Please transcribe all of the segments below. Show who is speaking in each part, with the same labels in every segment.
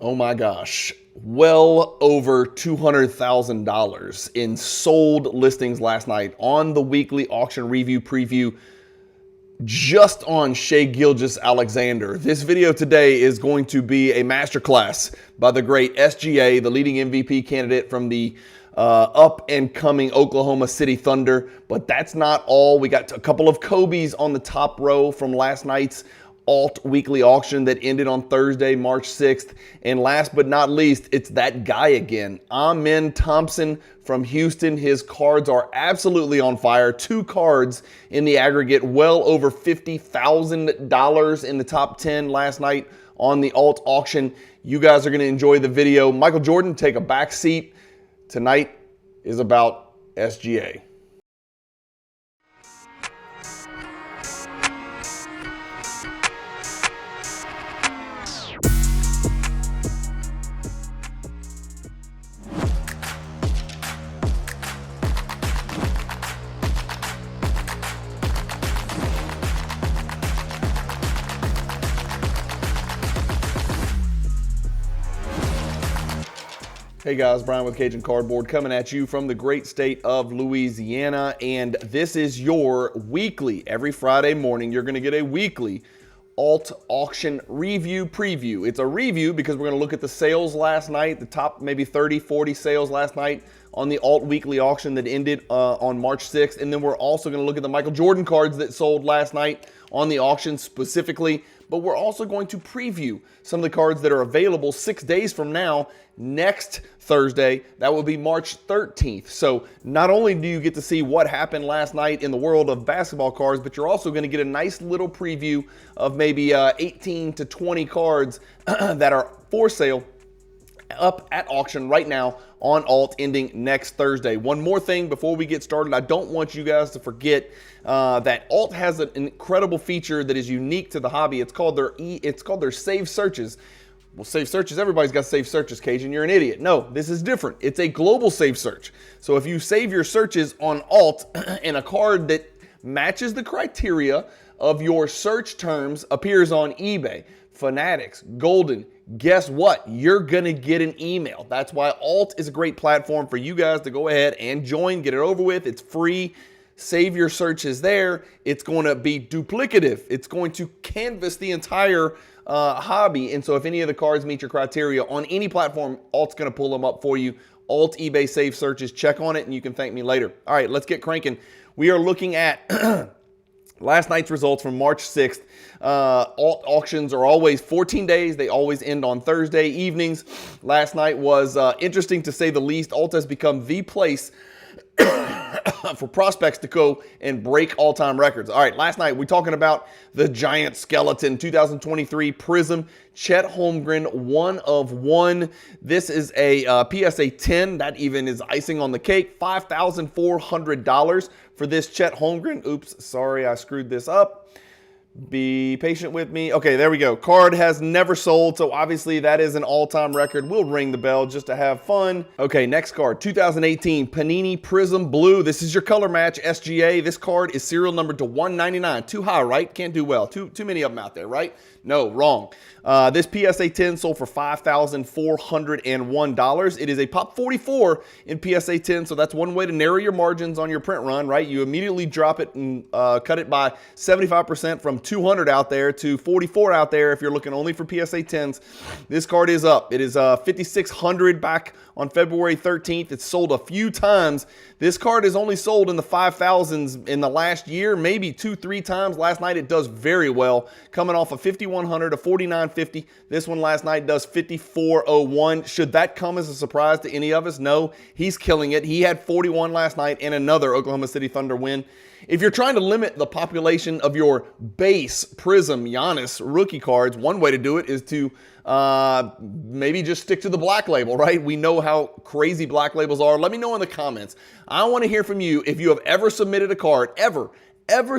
Speaker 1: Oh my gosh, well over $200,000 in sold listings last night on the weekly auction review preview just on Shai Gilgeous-Alexander. This video today is going to be a masterclass by the great SGA, the leading MVP candidate from the up and coming Oklahoma City Thunder. But that's not all. We got a couple of Kobe's on the top row from last night's alt weekly auction that ended on Thursday, March 6th. And last but not least, it's that guy again, Amen Thompson from Houston. His cards are absolutely on fire. 2 cards in the aggregate, well over $50,000 in the top 10 last night on the alt auction. You guys are going to enjoy the video. Michael Jordan, take a back seat. Tonight is about SGA. Hey guys, Bryan with Cajun Cardboard coming at you from the great state of Louisiana, and this is your weekly, every Friday morning, you're going to get a weekly alt auction review preview. It's a review because we're going to look at the sales last night, the top maybe 30, 40 sales last night on the alt weekly auction that ended on March 6th, and then we're also going to look at the Michael Jordan cards that sold last night on the auction specifically, but we're also going to preview some of the cards that are available 6 days from now, next Thursday. That will be March 13th. So not only do you get to see what happened last night in the world of basketball cards, but you're also going to get a nice little preview of maybe 18 to 20 cards that are for sale up at auction right now on alt ending next Thursday. One more thing before we get started, I don't want you guys to forget that alt has an incredible feature that is unique to the hobby. It's called their save searches. Well, save searches, everybody's got save searches, Cajun. You're an idiot. No, this is different. It's a global save search. So if you save your searches on alt and a card that matches the criteria of your search terms appears on eBay, Fanatics, Golden, guess what? You're going to get an email. That's why alt is a great platform for you guys to go ahead and join, get it over with. It's free. Save your searches there. It's going to be duplicative. It's going to canvas the entire hobby. And so if any of the cards meet your criteria on any platform, alt's going to pull them up for you. Alt eBay save searches. Check on it and you can thank me later. All right, let's get cranking. We are looking at last night's results from March 6th. Alt auctions are always 14 days. They always end on Thursday evenings. Last night was interesting to say the least. Alt has become the place for prospects to go and break all-time records. All right, last night we're talking about the Giant Skeleton 2023 Prism Chet Holmgren 1 of 1. This is a PSA 10. That even is icing on the cake. $5,400 for this Chet Holmgren. Oops, sorry, I screwed this up. Be patient with me. Okay, there we go. Card has never sold, so obviously that is an all-time record. We'll ring the bell just to have fun. Okay, next card, 2018 Panini Prism Blue. This is your color match, SGA. This card is serial numbered to 199. Too high, right? Can't do well. Too many of them out there, right? No, wrong. This PSA 10 sold for $5,401. It is a pop 44 in PSA 10, so that's one way to narrow your margins on your print run, right? You immediately drop it and cut it by 75% from 200 out there to 44 out there if you're looking only for PSA 10s. This card is up. It is 5,600 back on February 13th. It's sold a few times. This card is only sold in the 5,000s in the last year, maybe 2-3 times. Last night it does very well, coming off of 5,100 to 4,950. This one last night does 5,401. Should that come as a surprise to any of us? No, he's killing it. He had 41 last night and another Oklahoma City Thunder win. If you're trying to limit the population of your base Prism Giannis rookie cards, one way to do it is to maybe just stick to the black label, right? We know how crazy black labels are. Let me know in the comments. I want to hear from you if you have ever submitted a card, ever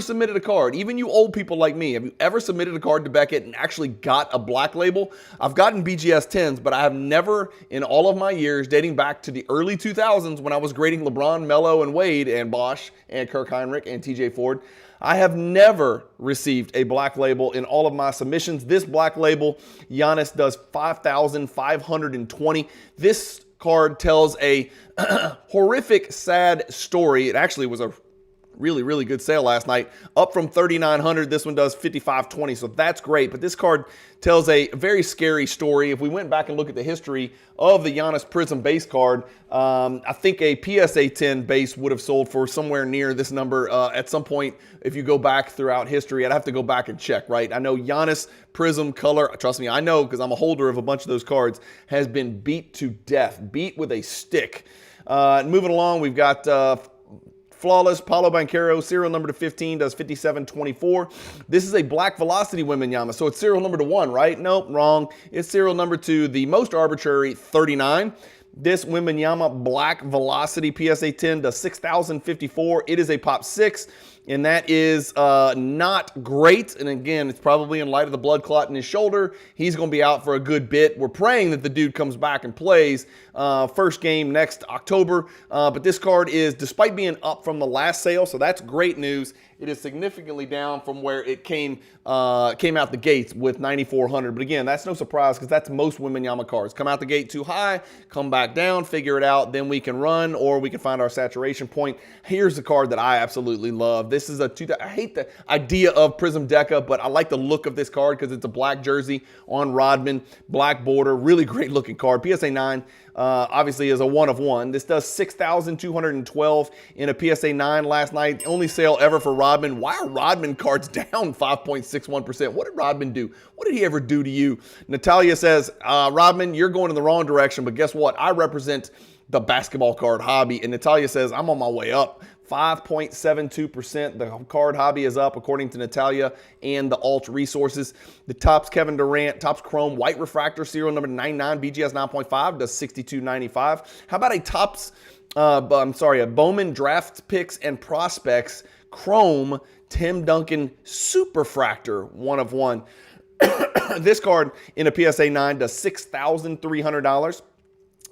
Speaker 1: submitted a card, even you old people like me, have you ever submitted a card to Beckett and actually got a black label? I've gotten BGS 10s, but I have never in all of my years, dating back to the early 2000s when I was grading LeBron, Melo, and Wade, and Bosch, and Kirk Heinrich, and TJ Ford, I have never received a black label in all of my submissions. This black label, Giannis does 5,520. This card tells a horrific, sad story. It actually was a really, really good sale last night. Up from 3,900. This one does 5,520. So that's great. But this card tells a very scary story. If we went back and look at the history of the Giannis Prism base card, I think a PSA 10 base would have sold for somewhere near this number at some point. If you go back throughout history, I'd have to go back and check, right? I know Giannis Prism color, trust me, I know because I'm a holder of a bunch of those cards, has been beat to death, beat with a stick. Moving along, we've got Flawless, Paulo Banchero, serial number to 15, does 5724. This is a black velocity Wembanyama, so it's serial number to 1, right? Nope, wrong. It's serial number to the most arbitrary 39. This Wembanyama black velocity PSA 10 does 6,054. It is a pop 6, and that is not great. And again, it's probably in light of the blood clot in his shoulder. He's going to be out for a good bit. We're praying that the dude comes back and plays first game next October. But this card is, despite being up from the last sale, so that's great news, it is significantly down from where it came out the gates with 9,400. But again, that's no surprise because that's most Wembanyama cards. Come out the gate too high, come back down, figure it out, then we can run or we can find our saturation point. Here's the card that I absolutely love. This is I hate the idea of Prism Deca, but I like the look of this card because it's a black jersey on Rodman, black border, really great looking card. PSA 9 obviously is a 1 of 1. This does 6,212 in a PSA 9 last night. Only sale ever for Rodman. Why are Rodman cards down 5.61%? What did Rodman do? What did he ever do to you? Natalia says, Rodman, you're going in the wrong direction, but guess what? I represent the basketball card hobby. And Natalia says, I'm on my way up. 5.72%. The card hobby is up according to Natalia and the alt resources. The Topps Kevin Durant, Topps Chrome White Refractor serial number 99 BGS 9.5 does 62.95. How about a Topps a Bowman Draft Picks and Prospects Chrome Tim Duncan Superfractor 1 of 1. This card in a PSA 9 does $6,300.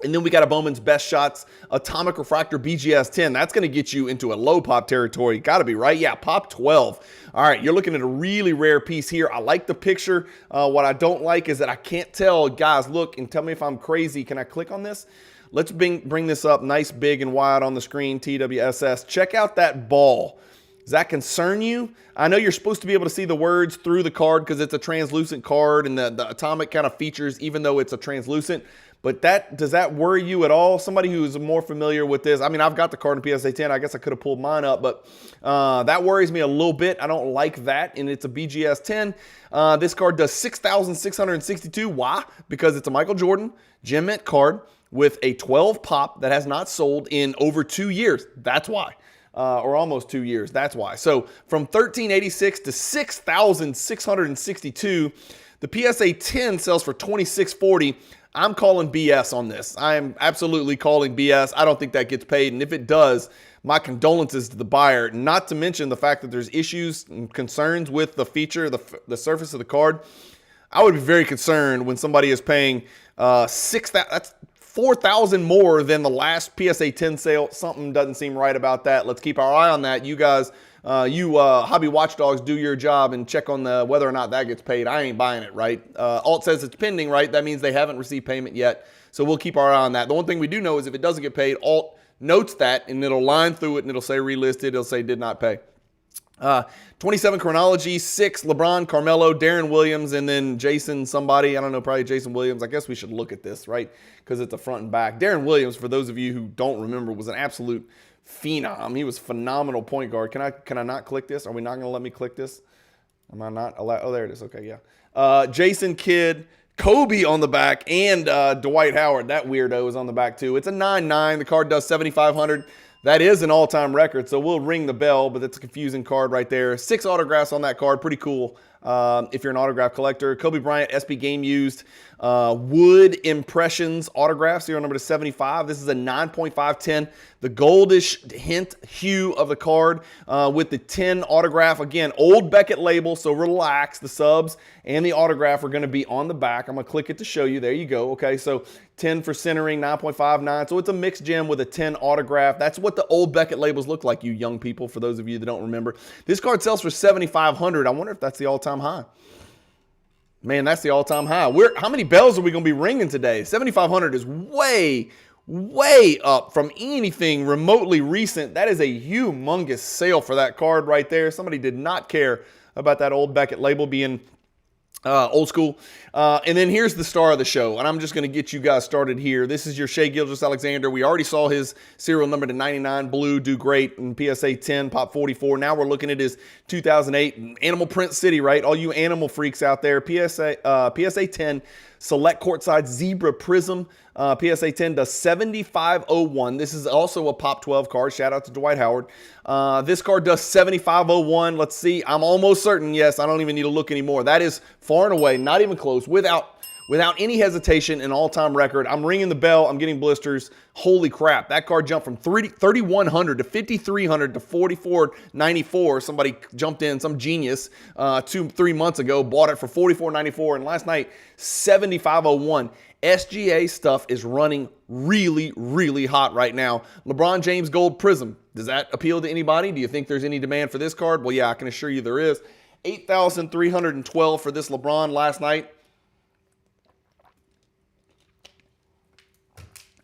Speaker 1: And then we got a Bowman's Best Shots Atomic Refractor BGS 10. That's going to get you into a low pop territory. Got to be, right? Yeah, pop 12. All right, you're looking at a really rare piece here. I like the picture. What I don't like is that I can't tell. Guys, look and tell me if I'm crazy. Can I click on this? Let's bring this up nice, big, and wide on the screen, TWSS. Check out that ball. Does that concern you? I know you're supposed to be able to see the words through the card because it's a translucent card and the atomic kind of features, even though it's a translucent. But does that worry you at all? Somebody who's more familiar with this, I mean, I've got the card in PSA 10. I guess I could have pulled mine up, but that worries me a little bit. I don't like that, and it's a BGS 10. This card does 6,662. Why? Because it's a Michael Jordan Gem Mint card with a 12 pop that has not sold in over 2 years. That's why. Or almost 2 years. That's why. So from 1,386 to 6,662, the PSA 10 sells for 2,640. I'm calling BS on this. I am absolutely calling BS. I don't think that gets paid. And if it does, my condolences to the buyer, not to mention the fact that there's issues and concerns with the feature, the surface of the card. I would be very concerned when somebody is paying $6,000. That's $4,000 more than the last PSA 10 sale. Something doesn't seem right about that. Let's keep our eye on that. You guys, hobby watchdogs, do your job and check on whether or not that gets paid. I ain't buying it, right? Alt says it's pending, right? That means they haven't received payment yet. So we'll keep our eye on that. The one thing we do know is if it doesn't get paid, Alt notes that and it'll line through it and it'll say relisted. It'll say did not pay. 27 Chronology, 6 LeBron, Carmelo, Darren Williams, and then Jason somebody. I don't know, probably Jason Williams. I guess we should look at this, right? Because it's a front and back. Darren Williams, for those of you who don't remember, was an absolute phenom. He was a phenomenal point guard. Can I not click this? Are we not going to let me click this? Am I not allowed? Oh, there it is. Okay, yeah. Jason Kidd, Kobe on the back, and Dwight Howard. That weirdo is on the back too. It's a 9-9. The card does 7,500. That is an all-time record, so we'll ring the bell, but that's a confusing card right there. 6 autographs on that card. Pretty cool if you're an autograph collector. Kobe Bryant, SB Game Used. Wood Impressions autograph, serial number to 75. This is a 9.510. The goldish hint hue of the card with the 10 autograph. Again, old Beckett label, so relax. The subs and the autograph are going to be on the back. I'm going to click it to show you. There you go. Okay, so 10 for centering, 9.59. So it's a mixed gem with a 10 autograph. That's what the old Beckett labels look like, you young people, for those of you that don't remember. This card sells for $7,500. I wonder if that's the all-time high. Man, that's the all-time high. How many bells are we going to be ringing today? 7,500 is way up from anything remotely recent. That is a humongous sale for that card right there. Somebody did not care about that old Beckett label being old school. And then here's the star of the show, and I'm just going to get you guys started here. This is your Shai Gilgeous-Alexander. We already saw his serial number to 99, blue, do great, and PSA 10, pop 44. Now we're looking at his 2008 Animal Print City, right? All you animal freaks out there. PSA 10, select courtside zebra prism. PSA 10 does 7501. This is also a pop 12 card. Shout out to Dwight Howard. This card does 7501. Let's see. I'm almost certain. Yes, I don't even need to look anymore. That is far and away, not even close, without any hesitation, an all-time record. I'm ringing the bell. I'm getting blisters. Holy crap. That card jumped from 3,100 to 5,300 to 4,494. Somebody jumped in, some genius, 2-3 months ago, bought it for 4,494. And last night, 7,501. SGA stuff is running really, really hot right now. LeBron James Gold Prism. Does that appeal to anybody? Do you think there's any demand for this card? Well, yeah, I can assure you there is. 8,312 for this LeBron last night.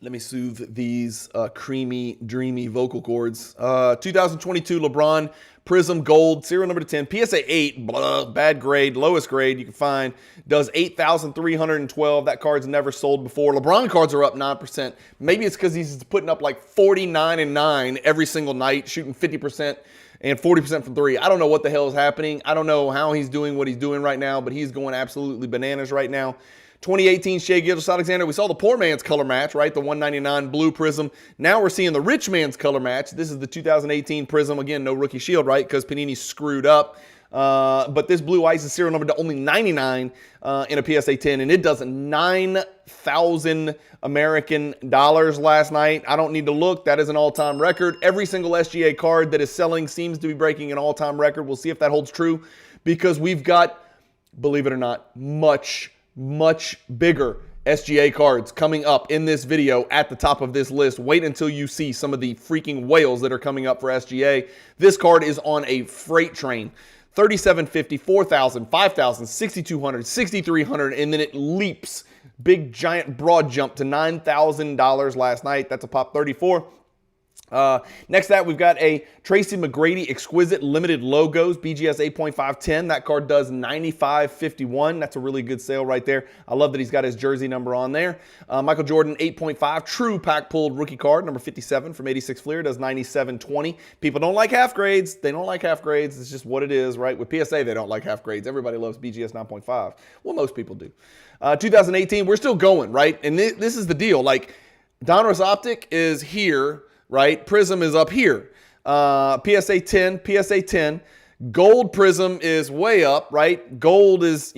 Speaker 1: Let me soothe these creamy, dreamy vocal cords. 2022 LeBron Prism Gold, serial number to 10, PSA 8, blah, bad grade, lowest grade you can find, does 8,312. That card's never sold before. LeBron cards are up 9%. Maybe it's because he's putting up like 49 and 9 every single night, shooting 50% and 40% from three. I don't know what the hell is happening. I don't know how he's doing what he's doing right now, but he's going absolutely bananas right now. 2018 Shai Gilgeous-Alexander, we saw the poor man's color match, right? The 199 blue prism. Now we're seeing the rich man's color match. This is the 2018 prism. Again, no rookie shield, right? Because Panini screwed up. But this blue ice is serial number to only 99 in a PSA 10, and it does 9,000 American dollars last night. I don't need to look. That is an all-time record. Every single SGA card that is selling seems to be breaking an all-time record. We'll see if that holds true because we've got, believe it or not, much bigger SGA cards coming up in this video at the top of this list. Wait until you see some of the freaking whales that are coming up for SGA. This card is on a freight train. 3,750, 4,000, 5,000, 6,200, 6,300, and then it leaps. Big, giant, broad jump to $9,000 last night. That's a pop 34. Next to that, we've got a Tracy McGrady Exquisite Limited Logos BGS 8.510. That card does 95.51. That's a really good sale right there. I love that he's got his jersey number on there. Michael Jordan 8.5 True Pack Pulled Rookie Card number 57 from 86 Fleer does 97.20. People don't like half grades. They don't like half grades. It's just what it is, right? With PSA, they don't like half grades. Everybody loves BGS 9.5. Well, most people do. 2018, we're still going, right? And this is the deal. Like, Donruss Optic is here, right? Prism is up here. PSA 10, PSA 10. Gold Prism is way up, right? Gold is,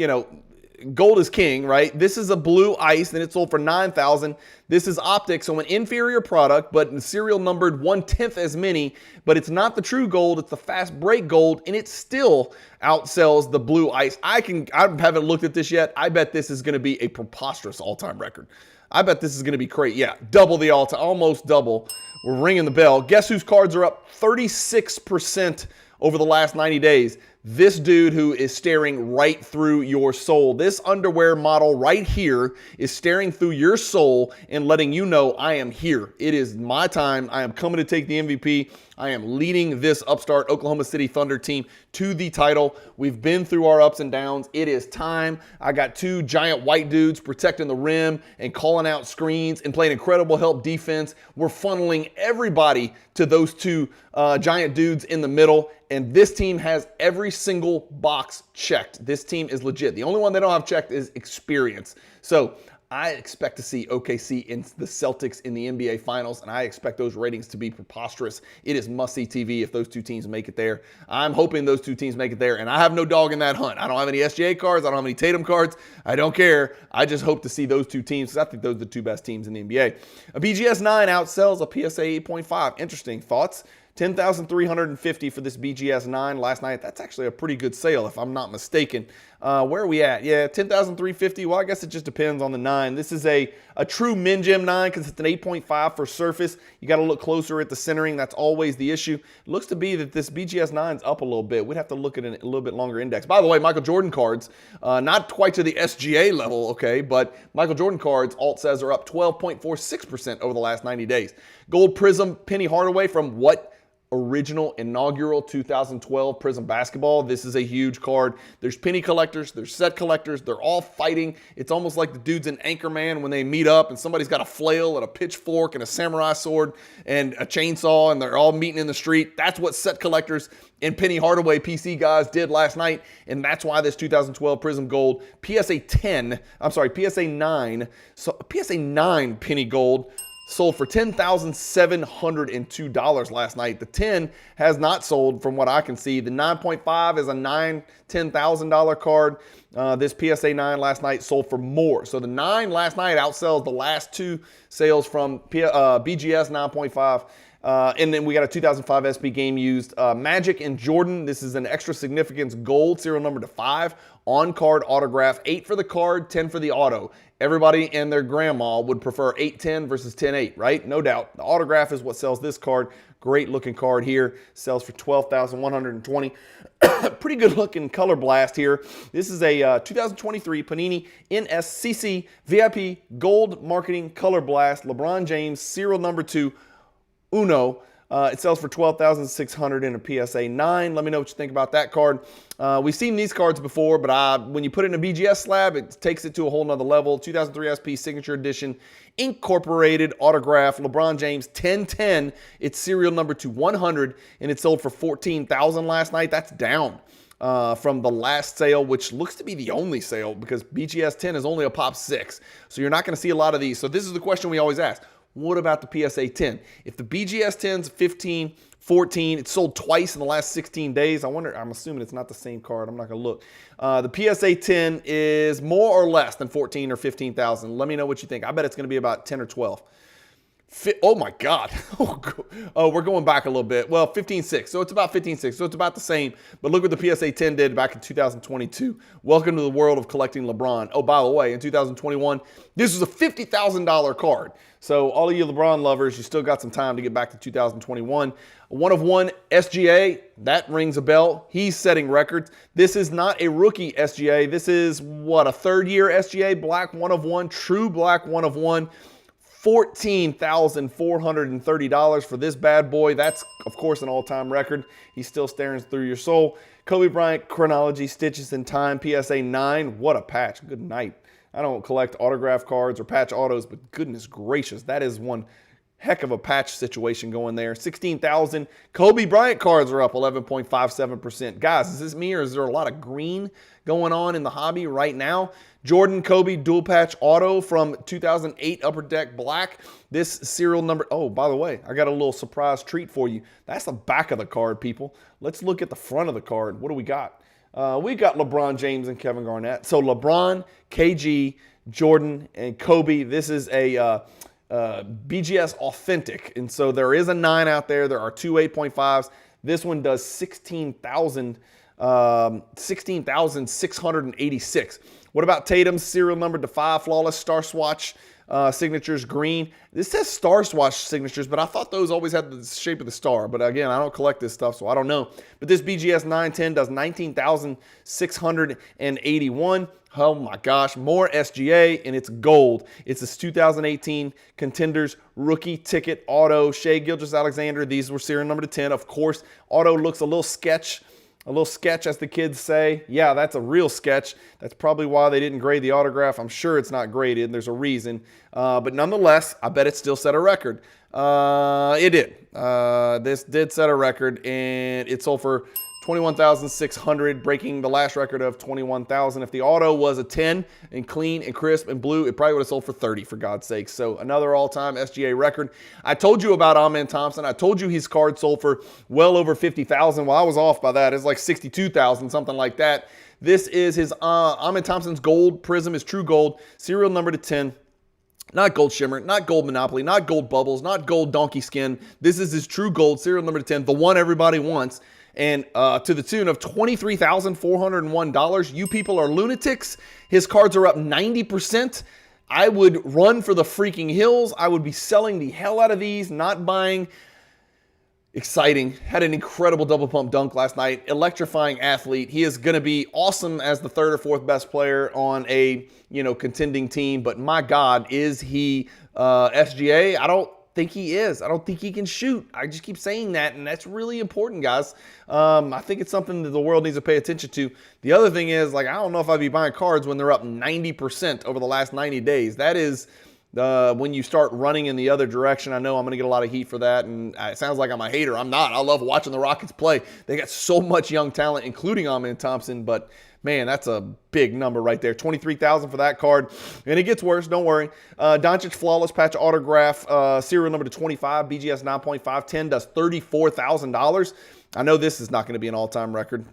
Speaker 1: gold is king, right? This is a blue ice, and it sold for $9,000. This is Optic, so an inferior product, but serial numbered 1/10 as many, but it's not the true gold, it's the fast break gold, and it still outsells the blue ice. I haven't looked at this yet. I bet this is going to be a preposterous all-time record. I bet this is going to be crazy. Yeah, double the all-time, almost double. We're ringing the bell. Guess whose cards are up 36% over the last 90 days? This dude who is staring right through your soul. This underwear model right here is staring through your soul and letting you know I am here. It is my time. I am coming to take the MVP. I am leading this upstart Oklahoma City Thunder team to the title. We've been through our ups and downs. It is time. I got two giant white dudes protecting the rim and calling out screens and playing incredible help defense. We're funneling everybody to those two giant dudes in the middle, and this team has every single box checked. This team is legit. The only one they don't have checked is experience. So I expect to see OKC in the Celtics in the NBA Finals, and I expect those ratings to be preposterous. It is must-see TV if those two teams make it there. I'm hoping those two teams make it there, and I have no dog in that hunt. I don't have any SGA cards. I don't have any Tatum cards. I don't care. I just hope to see those two teams, because I think those are the two best teams in the NBA. A BGS 9 outsells a PSA 8.5. Interesting thoughts. 10,350 for this BGS 9 last night. That's actually a pretty good sale, if I'm not mistaken. Where are we at? Yeah, 10,350. Well, I guess it just depends on the 9. This is a true Min Gem 9 because it's an 8.5 for surface. You got to look closer at the centering. That's always the issue. It looks to be that this BGS 9's up a little bit. We'd have to look at a little bit longer index. By the way, Michael Jordan cards, not quite to the SGA level, okay, but Michael Jordan cards, alt says, are up 12.46% over the last 90 days. Gold Prism Penny Hardaway from what? Original inaugural 2012 Prism Basketball. This is a huge card. There's penny collectors, there's set collectors, they're all fighting. It's almost like the dudes in Anchorman when they meet up and somebody's got a flail and a pitchfork and a samurai sword and a chainsaw and they're all meeting in the street. That's what set collectors and Penny Hardaway PC guys did last night, and that's why this 2012 Prism Gold PSA 9, so PSA 9 Penny Gold sold for $10,702 last night. The 10 has not sold from what I can see. The 9.5 is a $10,000 card. This PSA 9 last night sold for more. So the 9 last night outsells the last two sales from BGS 9.5. And then we got a 2005 SB game used. Magic and Jordan. This is an extra significance gold, serial number to 5. On card autograph. 8 for the card, 10 for the auto. Everybody and their grandma would prefer 8-10 versus 10-8, right? No doubt. The autograph is what sells this card. Great looking card here. Sells for $12,120. Pretty good looking color blast here. This is a 2023 Panini NSCC VIP Gold Marketing Color Blast. LeBron James, serial number 2. Uno. It sells for $12,600 in a PSA 9. Let me know what you think about that card. We've seen these cards before, but when you put it in a BGS slab, it takes it to a whole nother level. 2003 SP Signature Edition, incorporated autograph, LeBron James 1010. It's serial number to 100, and it sold for $14,000 last night. That's down from the last sale, which looks to be the only sale because BGS 10 is only a pop 6. So you're not going to see a lot of these. So this is the question we always ask. What about the PSA 10? If the BGS 10's 15, 14, it's sold twice in the last 16 days. I'm assuming it's not the same card. I'm not going to look. The PSA 10 is more or less than 14 or 15,000. Let me know what you think. I bet it's going to be about 10 or 12. Oh my God. Oh, we're going back a little bit. Well, 15.6. So it's about 15.6. So it's about the same. But look what the PSA 10 did back in 2022. Welcome to the world of collecting LeBron. Oh, by the way, in 2021, this was a $50,000 card. So all of you LeBron lovers, you still got some time to get back to 2021. A 1/1 SGA, that rings a bell. He's setting records. This is not a rookie SGA. This is, what, a third-year SGA, black 1/1, true black 1/1. $14,430 for this bad boy. That's, of course, an all-time record. He's still staring through your soul. Kobe Bryant Chronology, Stitches in Time, PSA 9. What a patch. Good night. I don't collect autograph cards or patch autos, but goodness gracious, that is one heck of a patch situation going there. 16,000. Kobe Bryant cards are up 11.57%. Guys, is this me or is there a lot of green going on in the hobby right now? Jordan Kobe dual patch auto from 2008 Upper Deck Black. This serial number. Oh, by the way, I got a little surprise treat for you. That's the back of the card, people. Let's look at the front of the card. What do we got? We got LeBron James and Kevin Garnett. So LeBron, KG, Jordan, and Kobe. This is a BGS Authentic. And so there is a 9 out there. There are two 8.5s. This one does 16,686. What about Tatum's serial number to 5 flawless Star Swatch signatures green? This says Star Swatch signatures, but I thought those always had the shape of the star. But again, I don't collect this stuff, so I don't know. But this BGS 910 does 19,681. Oh my gosh, more SGA, and it's gold. It's this 2018 Contenders Rookie Ticket Auto. Shai Gilgeous-Alexander, these were serial number to 10. Of course, auto looks a little sketch. A little sketch, as the kids say. Yeah, that's a real sketch. That's probably why they didn't grade the autograph. I'm sure it's not graded. There's a reason. But nonetheless, I bet it still set a record. It did. This did set a record, and it sold for 21,600, breaking the last record of 21,000. If the auto was a 10 and clean and crisp and blue, it probably would have sold for 30, for God's sake. So another all-time SGA record. I told you about Amen Thompson. I told you his card sold for well over 50,000. Well, I was off by that. It's like 62,000, something like that. This is his Amen Thompson's gold prism, his true gold, serial number to 10. Not gold shimmer, not gold monopoly, not gold bubbles, not gold donkey skin. This is his true gold, serial number to 10, the one everybody wants. And to the tune of $23,401. You people are lunatics. His cards are up 90%. I would run for the freaking hills. I would be selling the hell out of these, not buying. Exciting. Had an incredible double pump dunk last night. Electrifying athlete. He is going to be awesome as the third or fourth best player on a, contending team. But my God, is he SGA? I don't think he is. I don't think he can shoot. I just keep saying that, and that's really important, guys. I think it's something that the world needs to pay attention to. The other thing is, I don't know if I'd be buying cards when they're up 90% over the last 90 days. That is when you start running in the other direction. I know I'm going to get a lot of heat for that, and it sounds like I'm a hater. I'm not. I love watching the Rockets play. They got so much young talent, including Amen Thompson, but man, that's a big number right there. 23,000 for that card. And it gets worse, don't worry. Doncic Flawless Patch Autograph, serial number to 25, BGS 9.510 does $34,000. I know this is not going to be an all-time record.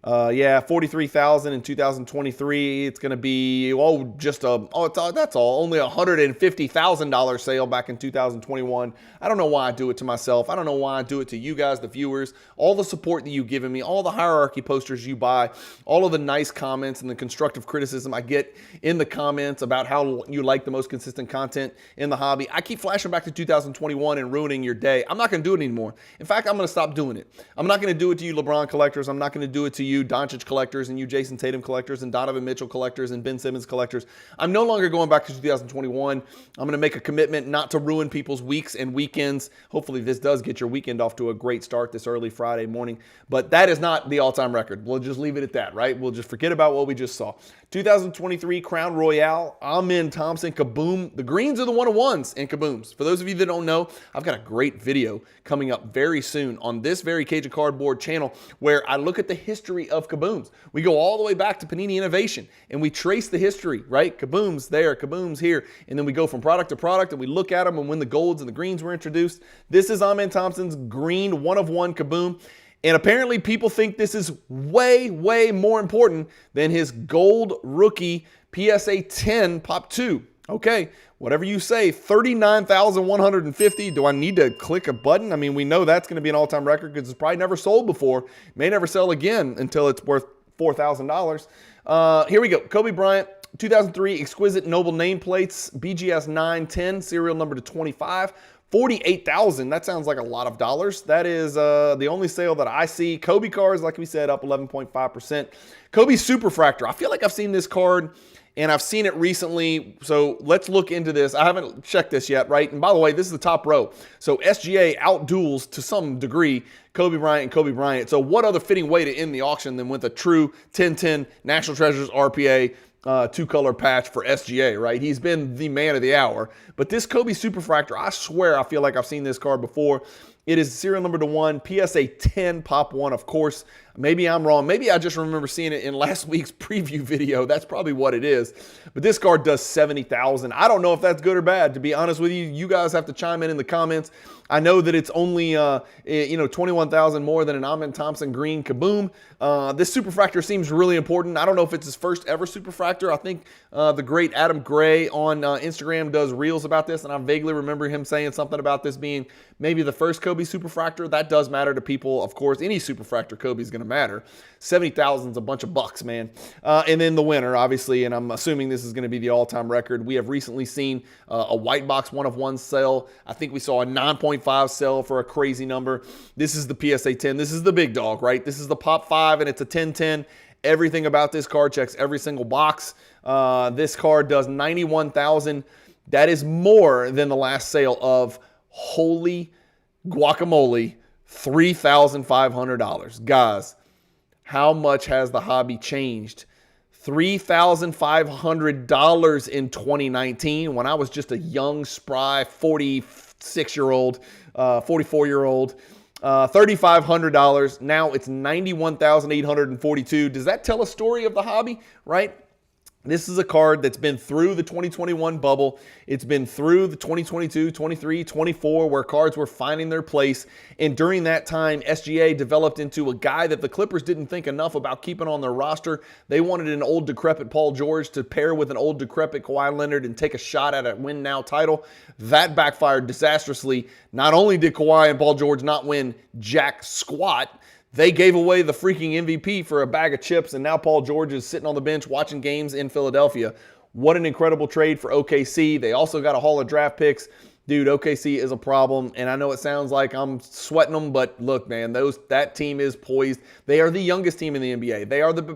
Speaker 1: 43,000 in 2023. It's going to be, that's all. Only a $150,000 sale back in 2021. I don't know why I do it to myself. I don't know why I do it to you guys, the viewers. All the support that you've given me, all the hierarchy posters you buy, all of the nice comments and the constructive criticism I get in the comments about how you like the most consistent content in the hobby. I keep flashing back to 2021 and ruining your day. I'm not going to do it anymore. In fact, I'm going to stop doing it. I'm not going to do it to you LeBron collectors. I'm not going to do it to you Doncic collectors and you Jason Tatum collectors and Donovan Mitchell collectors and Ben Simmons collectors. I'm no longer going back to 2021. I'm going to make a commitment not to ruin people's weeks and weekends. Hopefully this does get your weekend off to a great start this early Friday morning. But that is not the all-time record. We'll just leave it at that, right? We'll just forget about what we just saw. 2023 Crown Royale, Amen Thompson, Kaboom. The greens are the one-of-ones in Kabooms. For those of you that don't know, I've got a great video coming up very soon on this very Cajun Cardboard channel where I look at the history of Kabooms. We go all the way back to Panini Innovation and we trace the history, right? Kabooms there, Kabooms here, and then we go from product to product and we look at them and when the golds and the greens were introduced. This is Amen Thompson's green one-of-one Kaboom. And apparently people think this is way, way more important than his gold rookie PSA 10 Pop 2. Okay, whatever you say, 39,150. Do I need to click a button? I mean, we know that's going to be an all-time record because it's probably never sold before. May never sell again until it's worth $4,000. Here we go. Kobe Bryant, 2003 Exquisite Noble Nameplates, BGS 910, serial number to 25. 48,000. That sounds like a lot of dollars. That is the only sale that I see. Kobe cards, like we said, up 11.5%. Kobe Superfractor. I feel like I've seen this card and I've seen it recently. So let's look into this. I haven't checked this yet, right? And by the way, this is the top row. So SGA outduels to some degree Kobe Bryant and Kobe Bryant. So what other fitting way to end the auction than with a true 1010 National Treasures RPA two-color patch for SGA, right? He's been the man of the hour. But this Kobe Superfractor, I swear I feel like I've seen this card before. It is serial number to 1, PSA 10, Pop 1, of course. Maybe I'm wrong. Maybe I just remember seeing it in last week's preview video. That's probably what it is. But this card does 70,000. I don't know if that's good or bad, to be honest with you. You guys have to chime in the comments. I know that it's only 21,000 more than an Amen Thompson green Kaboom. This Superfractor seems really important. I don't know if it's his first ever Superfractor. I think the great Adam Gray on Instagram does reels about this, and I vaguely remember him saying something about this being maybe the first Kobe Superfractor. That does matter to people, of course. Any Superfractor Kobe is going to matter. 70,000 is a bunch of bucks, man. And then the winner, obviously, and I'm assuming this is going to be the all-time record. We have recently seen a white box one-of-one sell. I think we saw a 9.5 sell for a crazy number. This is the PSA 10. This is the big dog, right? This is the Pop 5, and it's a 1010. Everything about this card checks every single box. This card does 91,000. That is more than the last sale of, holy guacamole, $3,500. Guys, how much has the hobby changed? $3,500 in 2019 when I was just a young, spry 46-year-old, 44-year-old. $3,500. Now it's $91,842. Does that tell a story of the hobby, right? This is a card that's been through the 2021 bubble. It's been through the 2022, 23, 24, where cards were finding their place. And during that time, SGA developed into a guy that the Clippers didn't think enough about keeping on their roster. They wanted an old, decrepit Paul George to pair with an old, decrepit Kawhi Leonard and take a shot at a win-now title. That backfired disastrously. Not only did Kawhi and Paul George not win jack squat, they gave away the freaking MVP for a bag of chips, and now Paul George is sitting on the bench watching games in Philadelphia. What an incredible trade for OKC. They also got a haul of draft picks. Dude, OKC is a problem, and I know it sounds like I'm sweating them, but look, man, that team is poised. They are the youngest team in the NBA. They are the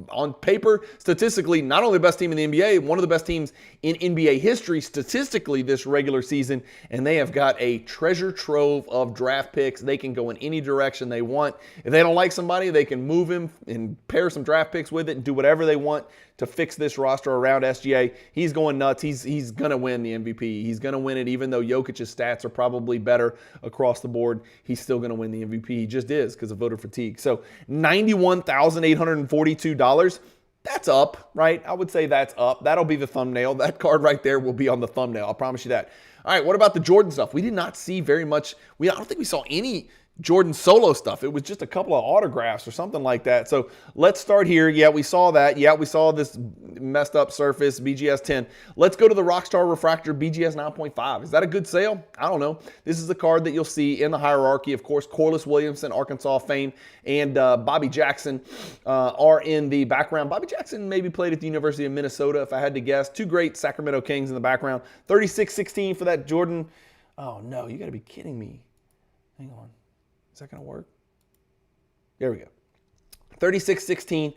Speaker 1: on paper, statistically, not only the best team in the NBA, one of the best teams in NBA history statistically this regular season, and they have got a treasure trove of draft picks. They can go in any direction they want. If they don't like somebody, they can move him and pair some draft picks with it and do whatever they want to fix this roster around SGA. He's going nuts. He's going to win the MVP. He's going to win it, even though Jokic's stats are probably better across the board. He's still going to win the MVP. He just is because of voter fatigue. So $91,842. That's up, right? I would say that's up. That'll be the thumbnail. That card right there will be on the thumbnail. I promise you that. All right, what about the Jordan stuff? We did not see very much. I don't think we saw any Jordan solo stuff. It was just a couple of autographs or something like that. So let's start here. Yeah, we saw that. Yeah, we saw this messed up surface, BGS 10. Let's go to the Rockstar Refractor BGS 9.5. Is that a good sale? I don't know. This is the card that you'll see in the hierarchy. Of course, Corliss Williamson, Arkansas fame, and Bobby Jackson are in the background. Bobby Jackson maybe played at the University of Minnesota, if I had to guess. Two great Sacramento Kings in the background. 36-16 for that Jordan. Oh, no, you got to be kidding me. Hang on. Is that going to work? There we go. 36-16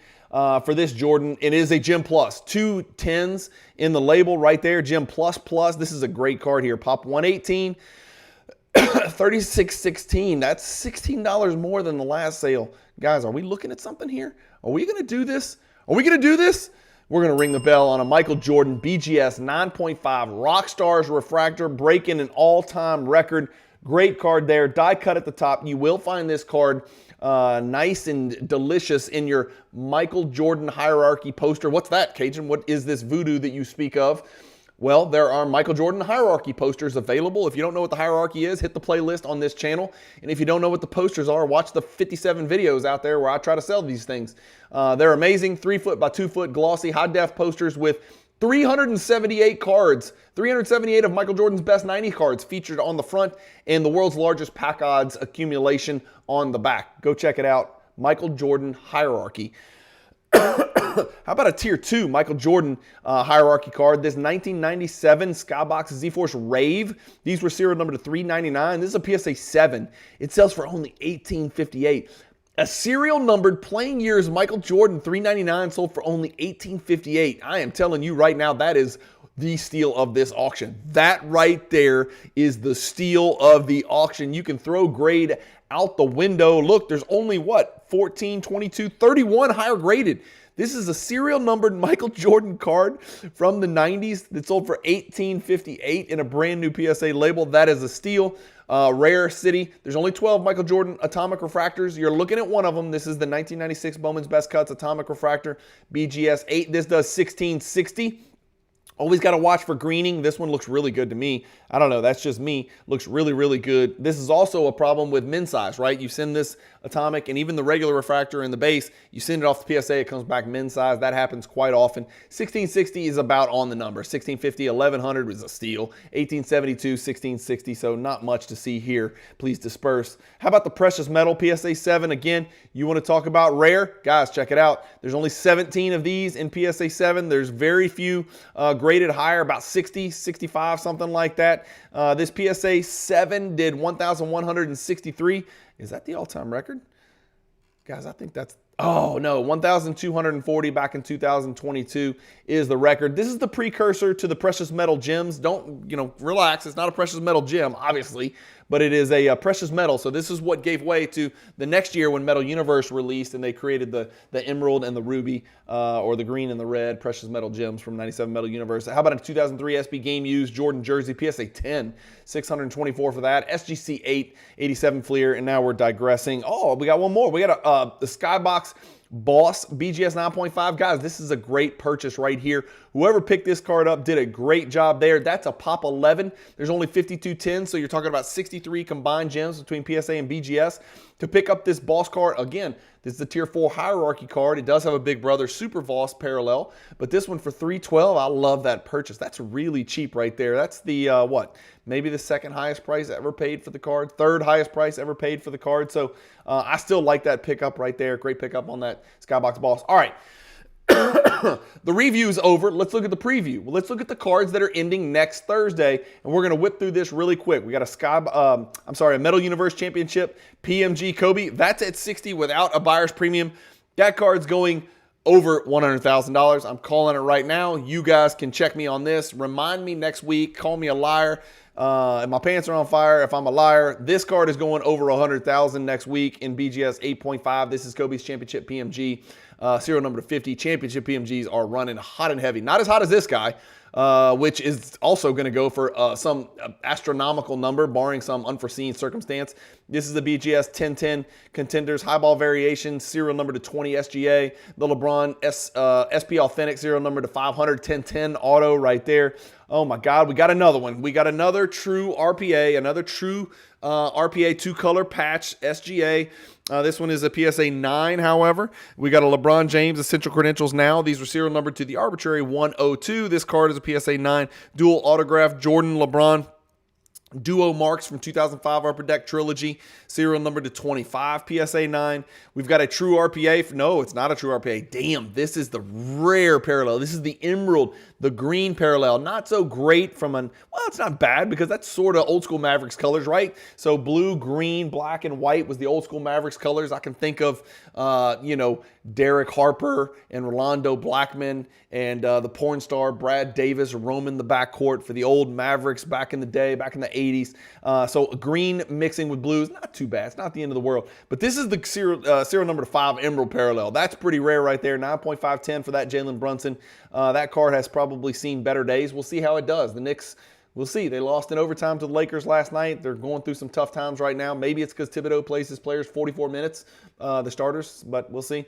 Speaker 1: for this Jordan. It is a Gem Plus. 2 10s in the label right there. Gem Plus Plus. This is a great card here. Pop 118. 36-16. That's $16 more than the last sale. Guys, are we looking at something here? Are we going to do this? Are we going to do this? We're going to ring the bell on a Michael Jordan BGS 9.5 Rockstars Refractor, breaking an all-time record. Great card there. Die cut at the top. You will find this card nice and delicious in your Michael Jordan hierarchy poster. What's that, Cajun? What is this voodoo that you speak of? Well, there are Michael Jordan hierarchy posters available. If you don't know what the hierarchy is, hit the playlist on this channel. And if you don't know what the posters are, watch the 57 videos out there where I try to sell these things. They're amazing. 3 foot by 2 foot glossy high-def posters with 378 cards, 378 of Michael Jordan's best 90 cards featured on the front and the world's largest pack odds accumulation on the back. Go check it out. Michael Jordan hierarchy. How about a tier 2 Michael Jordan hierarchy card? This 1997 Skybox Z-Force Rave. These were serial number to 399. This is a PSA 7. It sells for only $18.58. A serial numbered playing years Michael Jordan 399 sold for only $18.58. I am telling you right now, that is the steal of this auction. That right there is the steal of the auction. You can throw grade out the window. Look, there's only what? 14, 22, 31 higher graded. This is a serial numbered Michael Jordan card from the 90s that sold for $18.58 in a brand new PSA label. That is a steal. Rare City. There's only 12 Michael Jordan Atomic Refractors. You're looking at one of them. This is the 1996 Bowman's Best Cuts Atomic Refractor BGS 8. This does 1660. Always got to watch for greening. This one looks really good to me. I don't know. That's just me. Looks really, really good. This is also a problem with min size, right? You send this atomic and even the regular refractor in the base, you send it off the PSA, it comes back min size. That happens quite often. 1660 is about on the number. 1650, 1100 is a steal. 1872, 1660, so not much to see here. Please disperse. How about the precious metal PSA 7? Again, you want to talk about rare? Guys, check it out. There's only 17 of these in PSA 7. There's very few graded higher, about 60, 65, something like that. This PSA 7 did 1,163. Is that the all-time record? Guys, I think that's, oh no, 1,240 back in 2022 is the record. This is the precursor to the precious metal gems. Don't, relax. It's not a precious metal gem, obviously, but it is a precious metal. So this is what gave way to the next year when Metal Universe released, and they created the emerald and the ruby, or the green and the red precious metal gems from 97 Metal Universe. How about a 2003 SB Game Used Jordan jersey, PSA 10, 624 for that. SGC 8, 87 Fleer, and now we're digressing. Oh, we got one more. We got the Skybox Boss BGS 9.5. Guys, this is a great purchase right here. Whoever picked this card up did a great job there. That's a pop 11. There's only 52 10, so you're talking about 63 combined gems between PSA and BGS. To pick up this Boss card, again, this is the Tier 4 hierarchy card. It does have a Big Brother Super Voss parallel, but this one for $312, I love that purchase. That's really cheap right there. That's the, maybe the second highest price ever paid for the card, third highest price ever paid for the card. So I still like that pickup right there. Great pickup on that Skybox Boss. All right. The review is over. Let's look at the preview. Well, let's look at the cards that are ending next Thursday, and we're going to whip through this really quick. We got a Metal Universe Championship PMG Kobe. That's at $60 without a buyer's premium. That card's going over $100,000. I'm calling it right now. You guys can check me on this. Remind me next week. Call me a liar. If my pants are on fire, if I'm a liar. This card is going over $100,000 next week in BGS 8.5. This is Kobe's Championship PMG. Serial number to 50. Championship PMGs are running hot and heavy. Not as hot as this guy, which is also going to go for some astronomical number, barring some unforeseen circumstance. This is the BGS 1010 Contenders Highball Variation, serial number to 20 SGA. The LeBron SP Authentic, serial number to 500, 1010 auto right there. Oh my God, we got another one. We got another true RPA, another true RPA two-color patch SGA. This one is a PSA 9, however. We got a LeBron James Essential Credentials Now. These were serial numbered to the arbitrary 102. This card is a PSA 9 dual autograph Jordan LeBron Duo Marks from 2005 Upper Deck Trilogy, serial number to 25, PSA 9. We've got a true RPA. No, it's not a true RPA. Damn, this is the rare parallel. This is the emerald, the green parallel. Not so great from well, it's not bad because that's sort of old school Mavericks colors, right? So blue, green, black, and white was the old school Mavericks colors. I can think of, Derek Harper and Rolando Blackman and the porn star Brad Davis roaming the backcourt for the old Mavericks back in the day, back in the 80s. So green mixing with blues, not too bad. It's not the end of the world. But this is the serial number to 5 emerald parallel. That's pretty rare right there. 9.510 for that Jalen Brunson. That card has probably seen better days. We'll see how it does. The Knicks, we'll see. They lost in overtime to the Lakers last night. They're going through some tough times right now. Maybe it's because Thibodeau plays his players 44 minutes, the starters, but we'll see.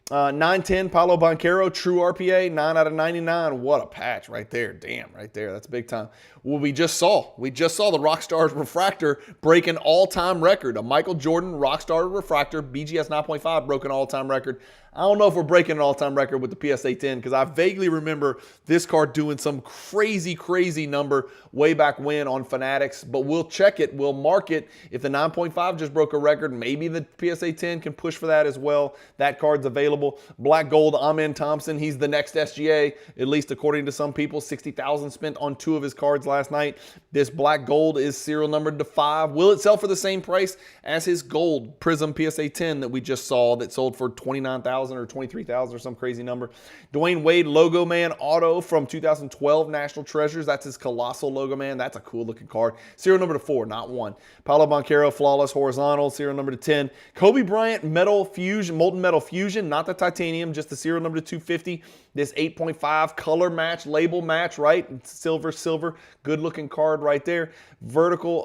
Speaker 1: 910 Paolo Banchero, true RPA, 9 out of 99. What a patch right there. Damn, right there. That's big time. Well, we just saw the Rockstar Refractor break an all-time record. A Michael Jordan Rockstar Refractor, BGS 9.5, broke an all-time record. I don't know if we're breaking an all-time record with the PSA 10 because I vaguely remember this card doing some crazy, crazy number way back when on Fanatics, but we'll check it. We'll mark it. If the 9.5 just broke a record, maybe the PSA 10 can push for that as well. That card's available. Black Gold, Amen Thompson. He's the next SGA, at least according to some people. $60,000 spent on 2 of his cards last night. This Black Gold is serial numbered to 5. Will it sell for the same price as his gold Prism PSA 10 that we just saw that sold for $29,000 or $23,000 or some crazy number? Dwayne Wade Logo Man Auto from 2012 National Treasures. That's his Colossal Logo Man. That's a cool looking card. Serial number to 4, not 1. Paolo Banchero Flawless Horizontal, serial number to 10. Kobe Bryant Metal Fusion, Molten Metal Fusion, not the titanium, just the serial number to 250. This 8.5 color match, label match, right? Silver, silver. Good looking card right there. Vertical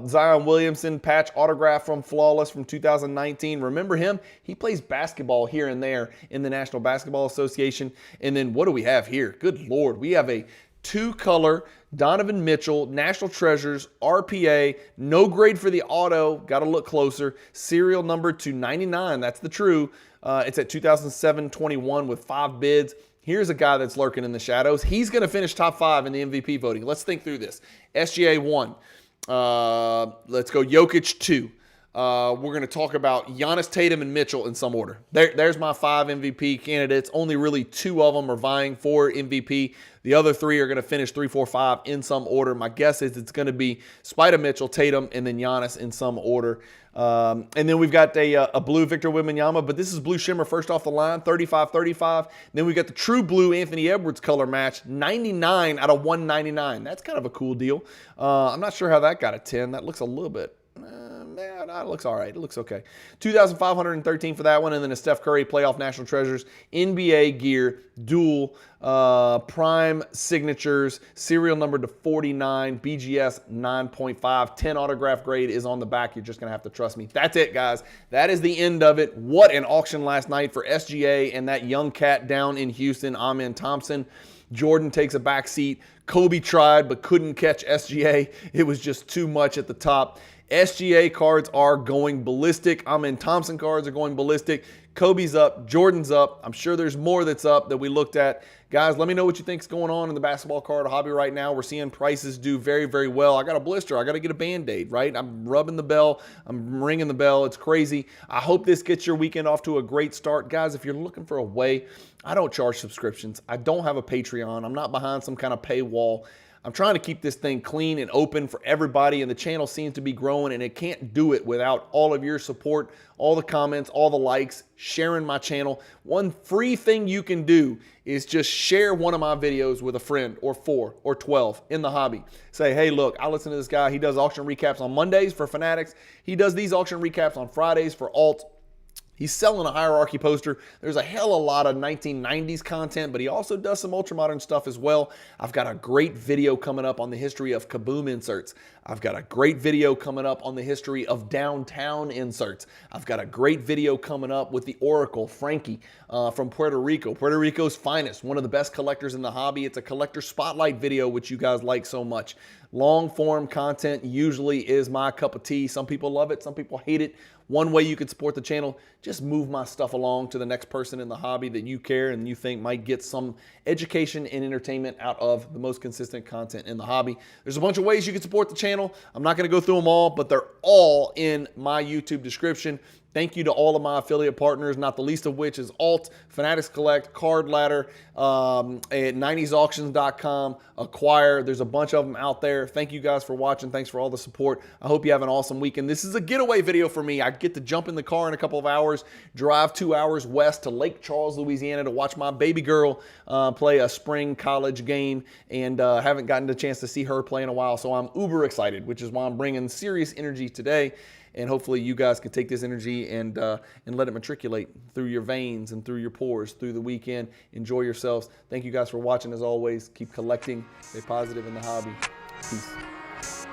Speaker 1: Zion Williamson patch autograph from Flawless from 2019. Remember him? He plays basketball here and there in the National Basketball Association. And then what do we have here? Good Lord. We have a 2-color Donovan Mitchell, National Treasures, RPA, no grade for the auto. Got to look closer. Serial number to 99. That's the true. It's at 2007-21 with 5 bids. Here's a guy that's lurking in the shadows. He's going to finish top 5 in the MVP voting. Let's think through this. SGA 1. Let's go Jokic 2. We're going to talk about Giannis, Tatum, and Mitchell in some order. There's my 5 MVP candidates. Only really 2 of them are vying for MVP. The other 3 are going to finish 3, 4, 5 in some order. My guess is it's going to be Spider, Mitchell, Tatum, and then Giannis in some order. And then we've got a blue Victor Wembanyama, but this is blue shimmer first off the line, 35-35. Then we've got the true blue Anthony Edwards color match, 99 out of 199. That's kind of a cool deal. I'm not sure how that got a 10. That looks a little bit... it looks all right. It looks okay. 2,513 for that one. And then a Steph Curry Playoff National Treasures NBA gear, dual, prime signatures, serial number to 49, BGS 9.5, 10 autograph grade is on the back. You're just going to have to trust me. That's it, guys. That is the end of it. What an auction last night for SGA and that young cat down in Houston, Amen Thompson. Jordan takes a back seat. Kobe tried but couldn't catch SGA. It was just too much at the top. SGA cards are going ballistic. Amen Thompson cards are going ballistic. Kobe's up. Jordan's up. I'm sure there's more that's up that we looked at. Guys, let me know what you think's going on in the basketball card hobby right now. We're seeing prices do very, very well. I got a blister. I got to get a Band-Aid, right? I'm rubbing the bell. I'm ringing the bell. It's crazy. I hope this gets your weekend off to a great start. Guys, if you're looking for a way, I don't charge subscriptions. I don't have a Patreon. I'm not behind some kind of paywall. I'm trying to keep this thing clean and open for everybody, and the channel seems to be growing, and it can't do it without all of your support, all the comments, all the likes, sharing my channel. One free thing you can do is just share one of my videos with a friend, or 4 or 12 in the hobby. Say, hey, look, I listen to this guy. He does auction recaps on Mondays for Fanatics. He does these auction recaps on Fridays for Alt. He's selling a hierarchy poster. There's a hell of a lot of 1990s content, but he also does some ultra-modern stuff as well. I've got a great video coming up on the history of Kaboom inserts. I've got a great video coming up on the history of downtown inserts. I've got a great video coming up with the Oracle, Frankie, from Puerto Rico. Puerto Rico's finest, one of the best collectors in the hobby. It's a collector spotlight video, which you guys like so much. Long-form content usually is my cup of tea. Some people love it. Some people hate it. One way you could support the channel, just move my stuff along to the next person in the hobby that you care and you think might get some education and entertainment out of the most consistent content in the hobby. There's a bunch of ways you can support the channel. I'm not going to go through them all, but they're all in my YouTube description. Thank you to all of my affiliate partners, not the least of which is Alt, Fanatics Collect, Card Ladder, at 90sauctions.com, Acquire. There's a bunch of them out there. Thank you guys for watching. Thanks for all the support. I hope you have an awesome weekend. This is a getaway video for me. I get to jump in the car in a couple of hours, drive 2 hours west to Lake Charles, Louisiana to watch my baby girl play a spring college game, and haven't gotten the chance to see her play in a while, so I'm uber excited, which is why I'm bringing serious energy today. And hopefully you guys can take this energy and let it matriculate through your veins and through your pores through the weekend. Enjoy yourselves. Thank you guys for watching as always. Keep collecting. Stay positive in the hobby. Peace.